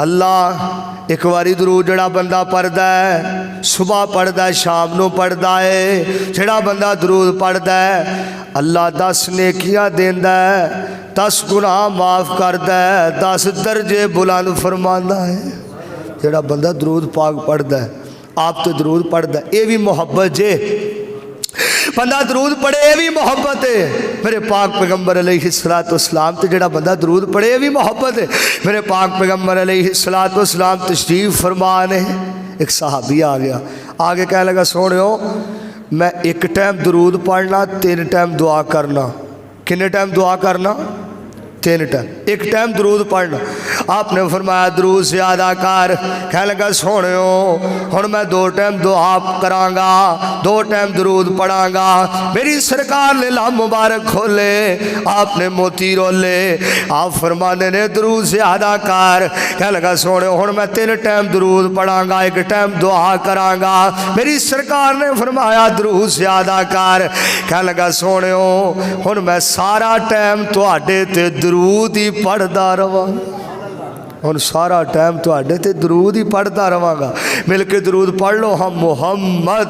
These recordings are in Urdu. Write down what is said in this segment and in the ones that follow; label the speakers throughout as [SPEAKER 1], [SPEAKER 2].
[SPEAKER 1] اللہ ایک واری درود جڑا بندہ پڑھدا ہے صبح پڑھدا ہے شام نو پڑھدا ہے جڑا بندہ درود پڑھدا ہے اللہ 10 نیکیاں دیندا ہے 10 گناہ معاف کردا ہے 10 درجے بلند فرماندا ہے جڑا بندہ درود پاک پڑھدا ہے آپ تو درود پڑھدا ہے یہ بھی محبت جے بندہ درود پڑھے یہ بھی محبت ہے میرے پاک پیغمبر علیہ السلام تے جڑا بندہ درود پڑھے یہ بھی محبت ہے میرے پاک پیغمبر علیہ السلام تشریف فرمانے ایک صحابی آ گیا آگے کہنے لگا سونیو میں ایک ٹائم درود پڑھنا 3 ٹائم دعا کرنا کنے ٹائم دعا کرنا 3 ٹائم ایک ٹائم درود پڑھنا آپ نے فرمایا درود زیادہ کر کہنے لگا سونیو ہن میں 2 ٹائم دعا کرانگا 2 ٹائم درود پڑھانگا میری سرکار نے لا مبارک کھولے آپ نے موتی رولے آپ فرمانے نے درود زیادہ کر کہنے لگا سونیو ہن میں 3 ٹائم درود پڑھانگا ایک ٹائم دعا کرانگا میری سرکار نے فرمایا درود زیادہ کر کہنے لگا سونیو ہن میں سارا ٹائم تواڈے تے درود ہی پڑھدا رہواں ہن سارا ٹائم تواڈے تے درود ہی پڑھدا رہواں گا مل کے درود پڑھ لو ہم محمد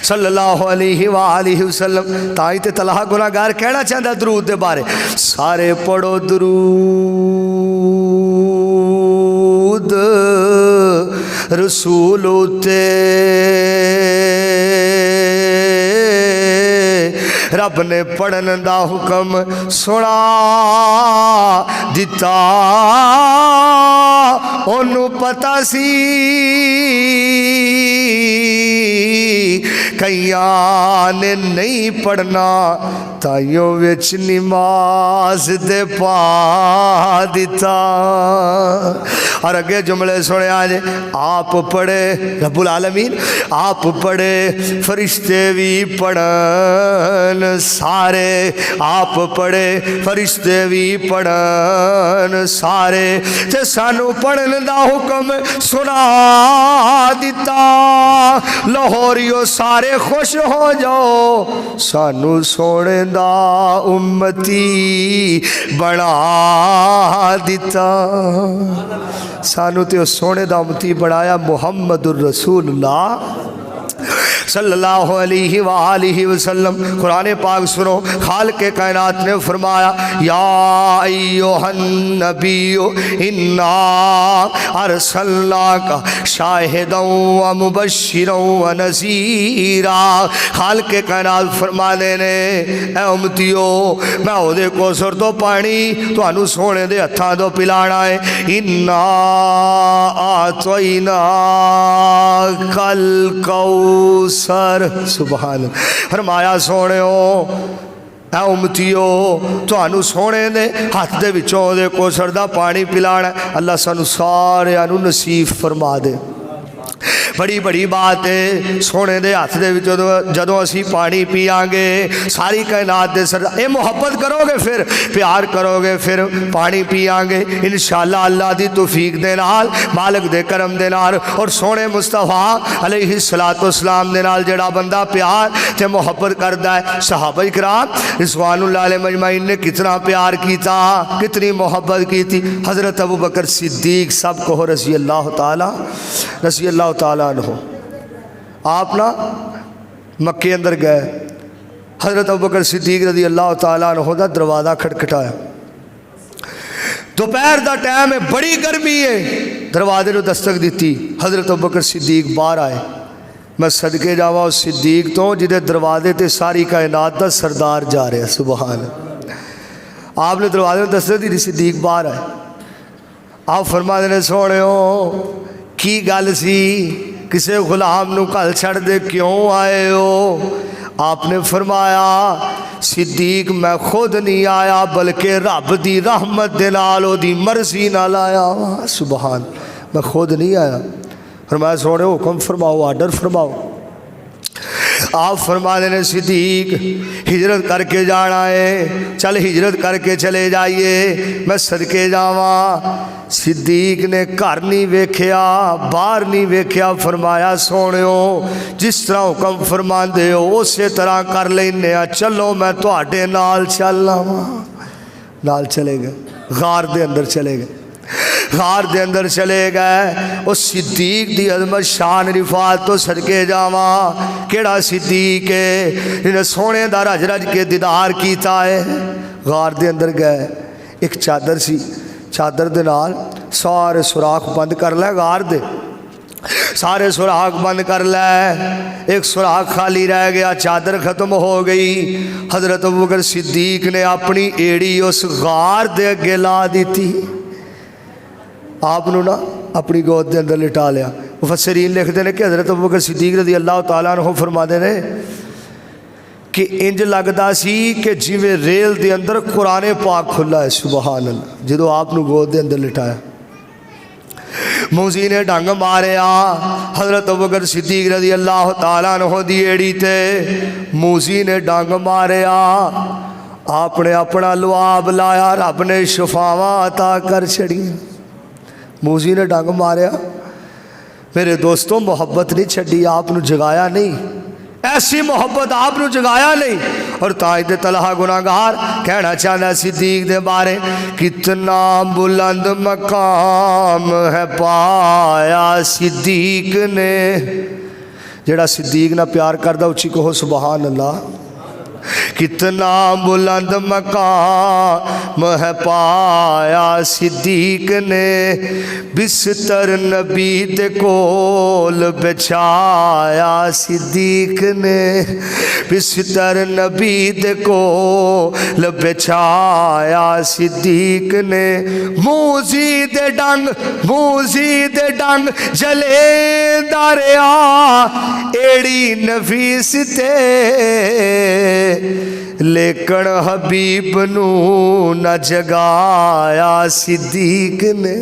[SPEAKER 1] صلی اللہ علیہ وآلہ وسلم تائی تے طلحہ گناہگار کہنا چاہتا درود دے بارے سارے پڑھو درود رسول تے رب نے پڑھن دا حکم سنا دیتا انہوں پتہ سی کئیاں نے نہیں پڑھنا تائیوں وچ نماز دے پا دیتا اور اگے جملے سنے آجے آپ پڑھے رب العالمین آپ پڑھے فرشتے بھی پڑھن سارے آپ پڑھے فرشتے بھی پڑھن سارے تے سانو پڑھن دا حکم سنا دیتا لاہوریو سارے خوش ہو جاؤ سانو سونے دا امتی بنا دیتا سانو تے سونے دا امتی بنایا محمد الرسول اللہ صلی اللہ علیہ وآلہ وسلم قرآن پاک سنو خالق کائنات نے فرمایا یا ایوہ النبی انا ارسلناک شاہدا و مبشرا و نذیرا خالق کائنات فرمانے نے اے امتیو میں او دے کوثر تو پانی تو انو سونے دے ہتھاں تو پلانا ہے انا آتوینا کل کوثر سبحان فرمایا سونے ہو اے امتیو تو انو سونے دے ہاتھ دے وچوں دے کوثر دا پانی پلانا ہے اللہ سانو سارے انو نصیب فرما دے بڑی بڑی بات ہے سونے دے ہاتھ دے جدوں اسی پانی پیاں گے ساری کائنات دے سر اے محبت کرو گے پھر پیار کرو گے پھر پانی پیاں گے انشاءاللہ اللہ دی توفیق دے نال مالک دے کرم دے نال اور سونے مصطفیٰ علیہ السلام دے نال جڑا بندہ پیار تے محبت کردا ہے صحابہ کرام رضوان اللہ علیہ مجمعین نے کتنا پیار کیتا کتنی محبت کی تھی حضرت ابوبکر صدیق سب کو رضی اللہ تعالیٰ عنہ آپ نا مکے اندر گئے حضرت ابوبکر صدیق رضی اللہ تعالیٰ عنہ دا دروازہ کھٹکھٹایا دوپہر دا ٹائم ہے بڑی گرمی ہے دروازے نو دستک دیتی حضرت ابوبکر صدیق باہر آئے میں صدقے جاواں اس صدیق تو جدے دروازے تے ساری کائنات دا سردار جا رہے ہیں سبحان آپ نے دروازے نو دستک دی صدیق باہر آئے آپ فرما دینے سونے ہو کی گل سی کسے غلام نو کل چھڑ دے کیوں آئے ہو آپ نے فرمایا صدیق میں خود نہیں آیا بلکہ رب دی رحمت دے نال او دی مرضی نال آیا سبحان میں خود نہیں آیا فرمایا سونے حکم فرماؤ آرڈر فرماؤ آپ فرما دینے صدیق ہجرت کر کے جانا ہے چل ہجرت کر کے چلے جائیے میں صدقے جاواں صدیق نے گھر نہیں ویکھیا باہر نہیں ویکھیا فرمایا سونیو جس طرح حکم فرما دے ہو اسی طرح کر لینے چلو میں تواڈے نال چل لاواں نال چلے گئے غار دے اندر چلے گئے غار دے اندر چلے گئے وہ صدیق دی عظمت شان رفعت تو صدقے جاواں کیڑا صدیق ہے جنہیں سونے دا رج رج کے دیدار کیتا ہے غار دے اندر گئے ایک چادر سی چادر دے نال سارے سوراخ بند کر لے غار دے سارے سوراخ بند کر لے ایک سوراخ خالی رہ گیا چادر ختم ہو گئی حضرت ابوبکر صدیق نے اپنی ایڑی اس غار دے اگے لا دیتی آپ نے نا اپنی گود دے اندر لٹا لیا مفسرین لکھتے ہیں کہ حضرت ابوبکر صدیق رضی اللہ تعالیٰ عنہ فرما دے نے کہ انج لگدا سی کہ جویں ریل دے اندر قرآن پاک کھلا ہے سبحان اللہ جدو آپ نے گود دے اندر لٹایا موزی نے ڈنگ ماریا حضرت ابوبکر صدیق رضی اللہ تعالیٰ عنہ دی ایڑی تے موزی نے ڈنگ ماریا آپ نے اپنا لعاب لایا رب نے شفاواں عطا کر چھڑی موزی نے ڈنگ ماریا میرے دوستوں محبت نہیں چھڑی آپ نے جگایا نہیں ایسی محبت آپ نے جگایا نہیں اور تاج طلحہ گناہگار کہنا چاہتا صدیق دے بارے کتنا بلند مقام ہے پایا صدیق نے جڑا صدیق نہ پیار کردہ اچھی کہو سبحان اللہ کتنا بلند مقام ہے پایا صدیق نے بستر نبی دے کول بچھایا صدیق نے بستر نبی دے کول بچھایا صدیق نے موزی دے ڈنگ جلے داریا ایڑی نفیس تے لیکن حبیب نو نہ جگایا صدیق نے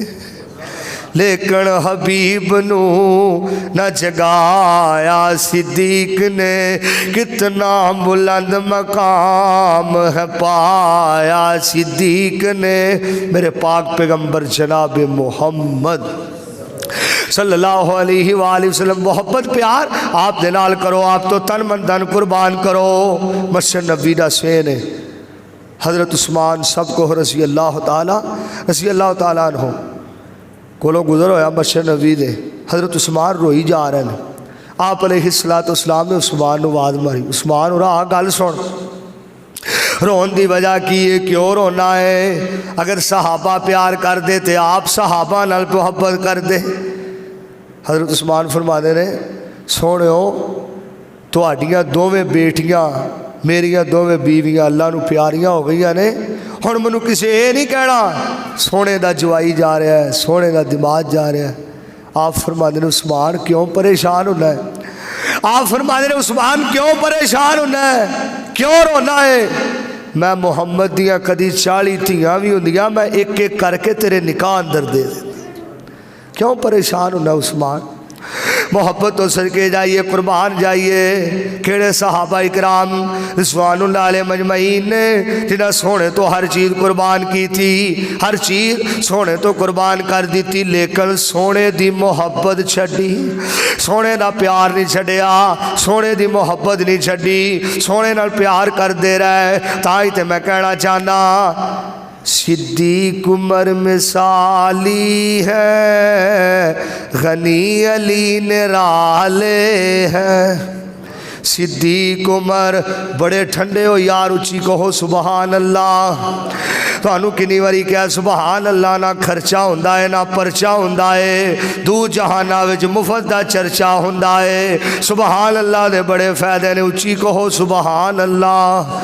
[SPEAKER 1] لیکن حبیب نو نہ جگایا صدیق نے کتنا بلند مقام ہے پایا صدیق نے میرے پاک پیغمبر جناب محمد صلی اللہ علیہ وآلہ وسلم محبت پیار آپ دے نال کرو آپ تو تن من دن قربان کرو مسجد نبی دا سین ہے حضرت عثمان سب کو رضی اللہ تعالیٰ عنہ کولو گزر ہویا مسجد نبی دے حضرت عثمان روئی جا رہے ہیں آپ علیہ السلام نے عثمان نو آواز ماری عثمان ہو رہا گل سن رون دی وجہ کی ہے کیوں رونا ہے اگر صحابہ پیار کر دے تے آپ صحابہ نال محبت کر دے حضرت عثمان فرما دے رہے سونے ہو تو آڈیاں دوویں بیٹیاں میریاں دوویں بیویاں اللہ نو پیاریاں ہو گئی نے ہن منو کسی اے نہیں کہنا سونے دا جوائی جا رہا ہے سونے دا دماد جا رہا ہے آپ فرما دے رہے عثمان کیوں پریشان ہونا ہے آپ فرما دے رہے عثمان کیوں پریشان ہونا ہے کیوں رونا ہے میں محمد دیاں کدی 40 تھیاں بھی ہوندیاں میں ایک ایک کر کے تیرے نکاح اندر دے دے کیوں پریشان ہونا عثمان محبت تو صدقے جائیے قربان جائیے کیڑے صحابہ اکرام رضوان اللہ علیہ مجمعین نے جنہیں سونے تو ہر چیز قربان کی تھی ہر چیز سونے تو قربان کر دی تھی لیکن سونے دی محبت چھڑی سونے نہ پیار نہیں چھڑیا سونے دی محبت نہیں چھڑی سونے نہ پیار کر دے رہے تاہی تے میں کہنا چاہنا صدیق عمر مثالی ہے غنی علی نرالے ہے صدیق عمر بڑے ٹھنڈے ہو یار اچھی کہو سبحان اللہ تو انو کنی واری کیا سبحان اللہ نہ خرچہ ہوندہ ہے نہ پرچہ ہوندہ ہے دو جہانہ وچ مفت دا چرچہ ہوندہ ہے سبحان اللہ دے بڑے فائدے نے اچھی کہو سبحان اللہ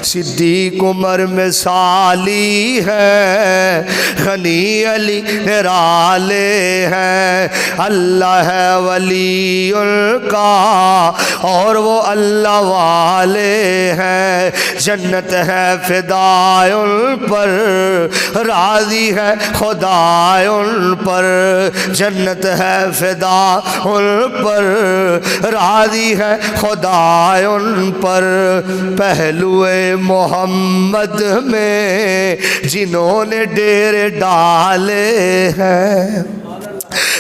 [SPEAKER 1] صدیق عمر مثالی ہے غنی علی نرالے ہے اللہ ہے ولی ان کا اور وہ اللہ والے ہیں جنت ہے فدائے ان پر راضی ہے خدا ان پر جنت ہے فدائے ان پر راضی ہے خدا ان پر پہلوئے محمد میں جنہوں نے ڈیرے ڈالے ہیں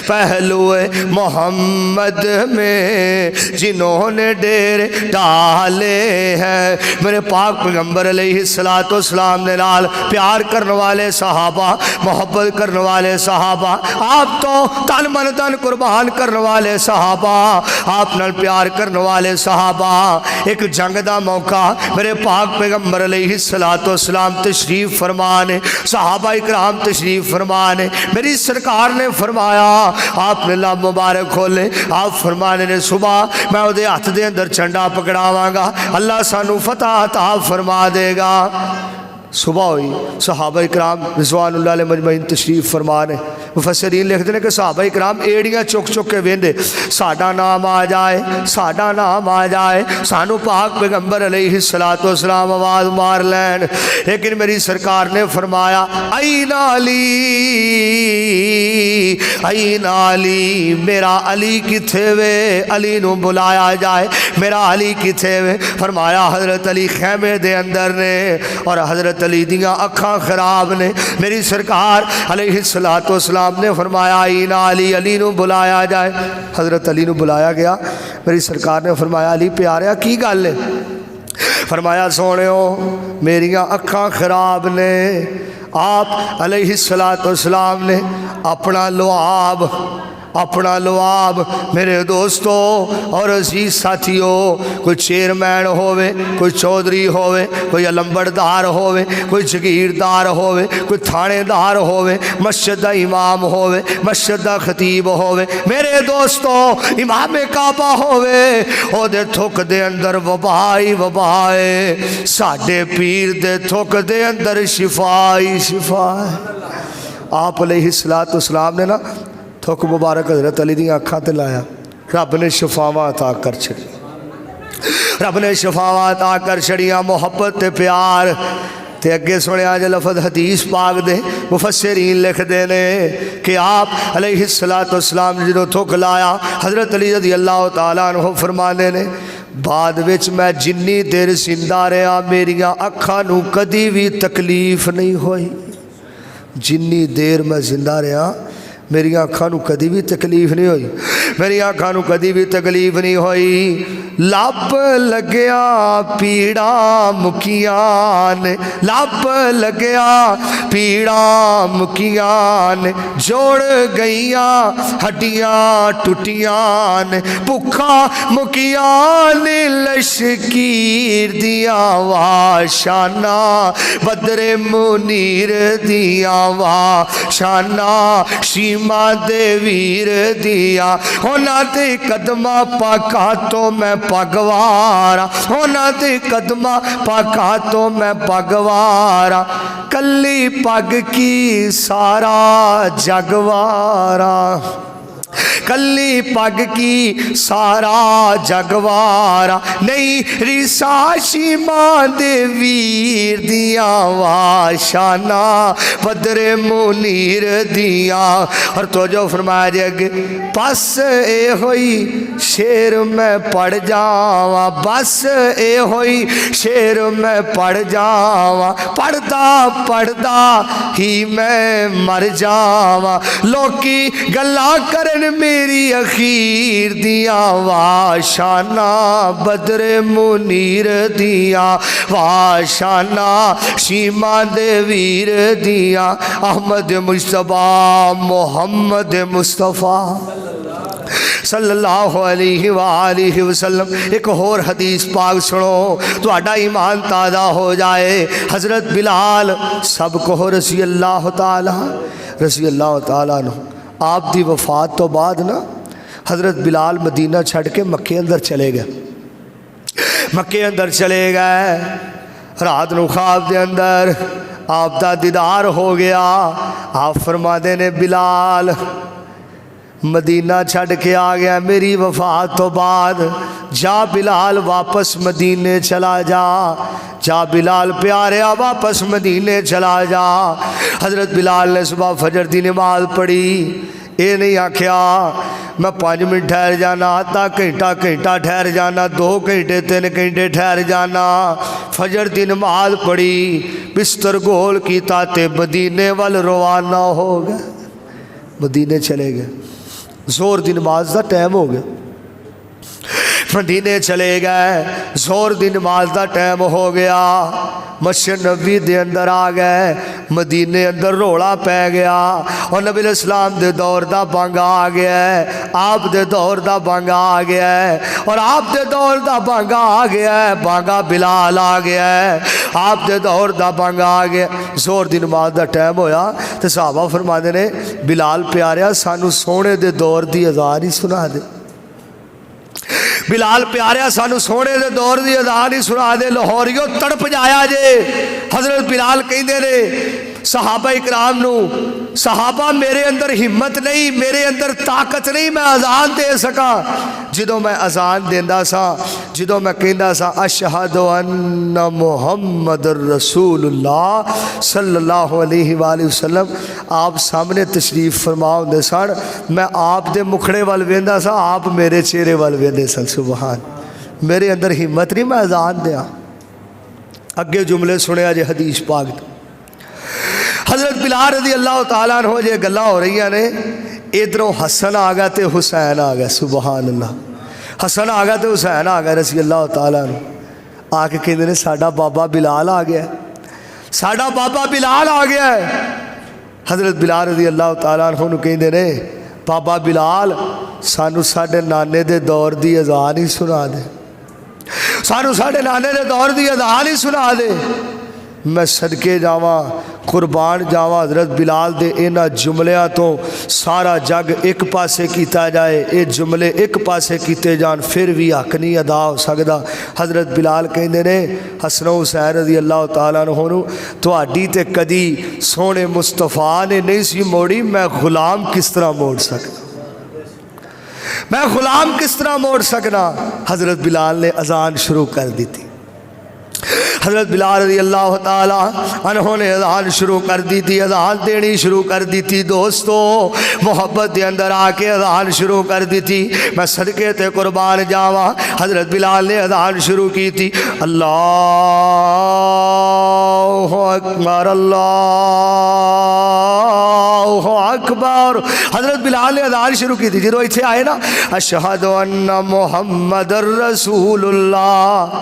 [SPEAKER 1] پہلو محمد میں جنہوں نے ڈیر ڈالے ہیں، میرے پاک پیغمبر علیہ الصلوۃ والسلام نے نال پیار کرنے والے صحابہ، محبت کرنے والے صحابہ، آپ تو تن من دن قربان کرنے والے صحابہ، آپ نال پیار کرنے والے صحابہ، ایک جنگ دا موقع میرے پاک پیغمبر علیہ الصلوۃ والسلام تشریف فرمانے، صحابہ اکرام تشریف فرمانے، میری سرکار نے فرمایا، آپ نے لب مبارک کھولے، آپ فرمانے نے صبح میں وہ ہاتھ دے اندر چنڈا پکڑاواں گا، اللہ سانو فتح عطا فرما دے گا۔ صبح ہوئی، صحابہ اکرام رضوان اللہ علیہ مجمعین تشریف فرمانے، مفسرین لکھتے ہیں کہ صحابہ اکرام ایڑیاں چک چک کے ویندے، ساڈا نام آ جائے، ساڈا نام آ جائے، سانو پاک پیغمبر علیہ الصلوۃ والسلام آواز مار لین، لیکن میری سرکار نے فرمایا این علی، این علی، میرا علی کتھے وے، علی نو بلایا جائے، میرا علی کتھے وے؟ فرمایا حضرت علی خیمے دے اندر نے، اور حضرت علی دیاں اکھاں خراب نے، میری سرکار علیہ الصلوۃ والسلام نے فرمایا این علی، علی نو بلایا جائے، حضرت علی نو بلایا گیا، میری سرکار نے فرمایا علی پیاریا کی گل ہے؟ فرمایا سونےو میریاں اکھاں خراب نے، آپ علیہ الصلوۃ والسلام نے اپنا لعاب میرے دوستو اور عزیز ساتھیو، کوئی چیئرمین ہوئے، کوئی چودھری ہوئے، کوئی علمبردار ہوئے، کوئی جگیردار ہوئے، کوئی تھانے دار ہوئے، مسجد دا امام ہوئے، مسجد دا خطیب ہوئے، میرے دوستو امام کعبہ ہوئے، او دے تھک دے اندر وبائی وبائے، ساڑھے پیر دے تھک دے اندر شفائی شفائی۔ آپ علیہ السلام نے نا تھک مبارک حضرت علی دی آنکھاں تے لایا، رب نے شفاواں عطا کر چھڑی، رب نے شفاواں عطا کر چھڑیاں، محبت تے پیار تے اگے سنیا جے لفظ حدیث پاک دے مفسرین لکھ دے نے کہ آپ علیہ السلام نے جنہوں تھک لایا، حضرت علی رضی اللہ تعالیٰ عنہ فرمانے نے بعد وچ میں جنی دیر زندہ رہا میریاں اکھاں نو کدی بھی تکلیف نہیں ہوئی، جنی دیر میں زندہ رہا میری آنکھاں نو کدی بھی تکلیف نہیں ہوئی، میری آنکھاں نو کدی بھی تکلیف نہیں ہوئی، لب لگیا پیڑا مکیان، لب لگیا پیڑا مکیان، جوڑ گئیاں ہڈیاں ٹوٹیاں، بھکھا مکیان لشکیر دیا وا شانہ، بدر منیر دیا وا شانہ، شیما دے ویر دیا، ہونا دے قدمہ پاکا تو میں پگوارا، ہونا دے قدمہ پاکا تو میں پگوارا، کلی پگ کی سارا جگوارا، کلی پگ کی سارا جگوارا، نہیں ریسا شیما دے ویر دیا وا شانہ، بدر منیر دیا۔ اور تو جو فرمایا جائے بس اے ہوئی شیر میں پڑ جاواں، بس اے ہوئی شیر میں پڑ جاواں، پڑھدا پڑھدا ہی میں مر جاواں، لوکی گلا کرن میری اخیر دیا وا شانہ، بدر منیر دیا وا شانہ، شیما دے ویر دیا، احمد مجتبیٰ محمد مصطفیٰ صلی اللہ علیہ وآلہ وسلم۔ ایک اور حدیث پاک سنو تو اڈا ایمان تازہ ہو جائے، حضرت بلال سب کو رضی اللہ تعالیٰ عنہ، آپ دی وفات تو بعد نا حضرت بلال مدینہ چھڑ کے مکے اندر چلے گئے، مکے اندر چلے گئے، رات نو خواب دے اندر آپ دا دیدار ہو گیا، آپ فرما دے نے بلال مدینہ چھڑ کے آ گیا میری وفات تو بعد، جا بلال واپس مدینے چلا جا، جا بلال پیاریا واپس مدینے چلا جا۔ حضرت بلال نے صبح فجر دی نماز پڑھی، اے نہیں آکھیا میں 5 منٹ ٹھہر جانا، آدھا گھنٹہ ٹھہر جانا، 2 گھنٹے 3 گھنٹے ٹھہر جانا، فجر دی نماز پڑھی، بستر گول کیتا تے مدینے وال روانہ ہو گئے۔ مدینے چلے گئے، زور دی نماز دا ٹائم ہو گیا، مدینے چلے گئے، زور دی نماز دا ٹائم ہو گیا، مسجد نبی دے اندر آ گئے، مدینے اندر روڑا پہ گیا، اور نبی علیہ السلام دے دور دا بانگا آ گیا ہے، آپ دے دور دا بانگا آ گیا ہے، اور آپ دے دور دا بانگا آ گیا ہے، بانگا بلال آ گیا ہے، آپ دے دور دا بانگا آ گیا، زور دی نماز دا ٹائم ہویا تو صحابہ فرماندے نے بلال پیاریا سانو سونے دے دور دی اذان ہی سنا دے، بلال پیاریا سانو سونے دے دور دی اذان ہی سنا دے، لاہوریو تڑپ جایا جے۔ حضرت بلال کہندے نے صحابہ اکرام نو، صحابہ میرے اندر ہمت نہیں، میرے اندر طاقت نہیں میں اذان دے سکا، جدوں میں اذان دیندا سا، جدوں میں کہندا سا اشہد ان محمد رسول اللہ صلی اللہ علیہ وآلہ وسلم، آپ سامنے تشریف فرما ہوندے سن، میں آپ دے مکھڑے وال ویندا سا، آپ میرے چہرے وال ویندے سن، سبحان، میرے اندر ہمت نہیں میں اذان دیاں۔ اگے جملے سنیا جے حدیث پاک دے، حضرت بلال رضی اللہ تعالیٰ عنہ جے گلاں ہو رہی نے، ادھروں حسن آ گیا تے حسین آ گیا، سبحان اللہ، حسن آ گیا تے حسین آ گیا رضی اللہ تعالیٰ عنہ، آ کے کہندے نے ساڈا بابا بلال آ گیا، ساڈا بابا بلال آ گیا ہے۔ حضرت بلال رضی اللہ تعالیٰ عنہ نو کہندے نے بابا بلال سانو ساڈے نانے دے دور دی اذان ہی سنا دے، سانو ساڈے نانے دے دور دی اذان ہی سنا دے۔ میں صدقے جاواں قربان جاواں حضرت بلال دے اینا جملیاں تو سارا جگ ایک پاسے کیتا جائے، اے جملے ایک پاسے کیتے جان پھر بھی حق نہیں ادا ہو سکدا۔ حضرت بلال کہندے نے حسن و حسین رضی اللہ تعالیٰ عنہ نو تہاڈی تے کدی سونے مصطفیٰ نے نہیں سی موڑی، میں غلام کس طرح موڑ سکدا، میں غلام کس طرح موڑ سکنا۔ حضرت بلال نے اذان شروع کر دی تھی، حضرت بلال رضی اللہ تعالیٰ عنہ نے اذان شروع کر دی تھی، اذان دینی شروع کر دی تھی، دوستو محبت دے اندر آ کے اذان شروع کر دی تھی۔ میں صدقے تے قربان جاواں، حضرت بلال نے اذان شروع کی تھی، اللہ اکبر اللہ اکبر، حضرت بلال نے اذان شروع کی تھی، جدوں ایتھے آئے نا اشہد ان محمد رسول اللہ،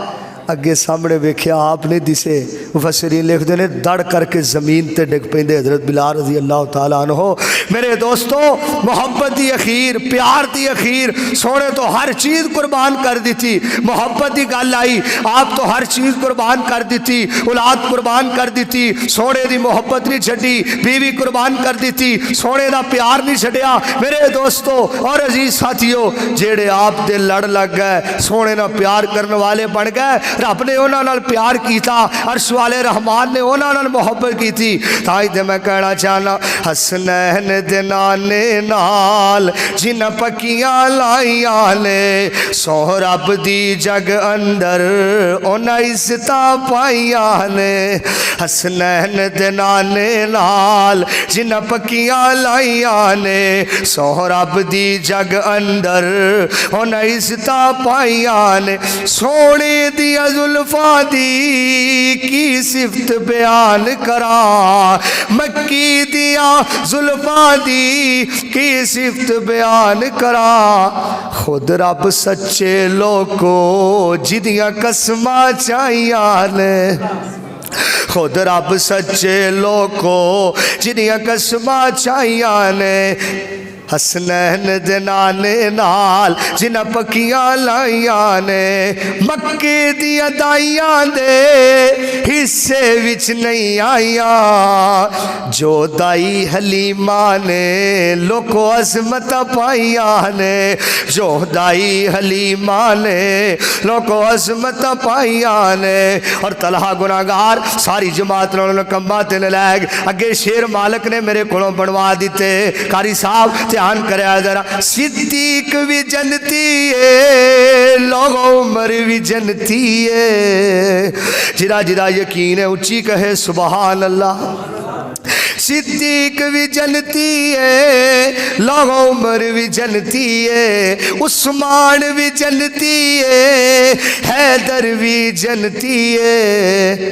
[SPEAKER 1] اگے سامنے ویکھیا آپ نے دسے، مفسرین لکھتے ہیں دڑ کر کے زمین تے ڈگ پیندے حضرت بلال رضی اللہ تعالیٰ عنہ۔ میرے دوستو محبت دی اخیر، پیار دی اخیر، سونے تو ہر چیز قربان کر دی تھی، محبت دی گل آئی آپ تو ہر چیز قربان کر دی تھی، اولاد قربان کر دی تھی، سونے دی محبت نہیں چھڈی، بیوی قربان کر دی تھی، سونے دا پیار نہیں چھڈیا۔ میرے دوستو اور عزیز ساتھیو، جیڑے آپ دے لڑ لگ گئے، سونے نہ پیار کرنے والے بن گئے، رب نے انہاں نال پیار کیتا، عرش والے رحمان نے انہاں نال محبت کی تھی۔ تائی تے میں کہنا چاہنا حسنین دے نانے نال جنہ پکیاں لائیاں نے، سو رب دی جگ اندر انہاں عزتاں پائیاں نے، حسنین دے نانے نال جنہ پکیاں لائیاں نے، سو رب دی جگ اندر انہاں عزتاں پائیاں نے، سونے دی زلفاں دی کی صفت بیان کرا، مکی دیا زلفاں دی کی صفت بیان کرا، خود رب سچے لوگو جدیاں قسماں چاہیاں نے، خود رب سچے لوگو جدیاں قسماں چاہیاں نے، حسنین دے نانے نال جنہ پکیاں لائیاں نے، مکے دی ادائیاں دے حصے وچ نہیں آئیاں، جو دائی حلیمہ نے لوکو عظمت پائیاں نے، جو دائی حلیمہ نے لوکو عظمت پائیاں نے۔ اور طلحہ گناہگار ساری جماعت نے کمبا تے لگ اگے شیر مالک نے میرے کولوں بنوا دیتے، قاری صاحب دھیان کریا ذرا، صدیق بھی جنتی ہے لوگ عمر بھی جنتی ہے، جرا جرا یقین ہے اچھی کہے سبحان اللہ، صدیق بھی جنتی ہے لوگ عمر بھی جنتی ہے، عثمان بھی جنتی ہے، حیدر بھی جنتی ہے،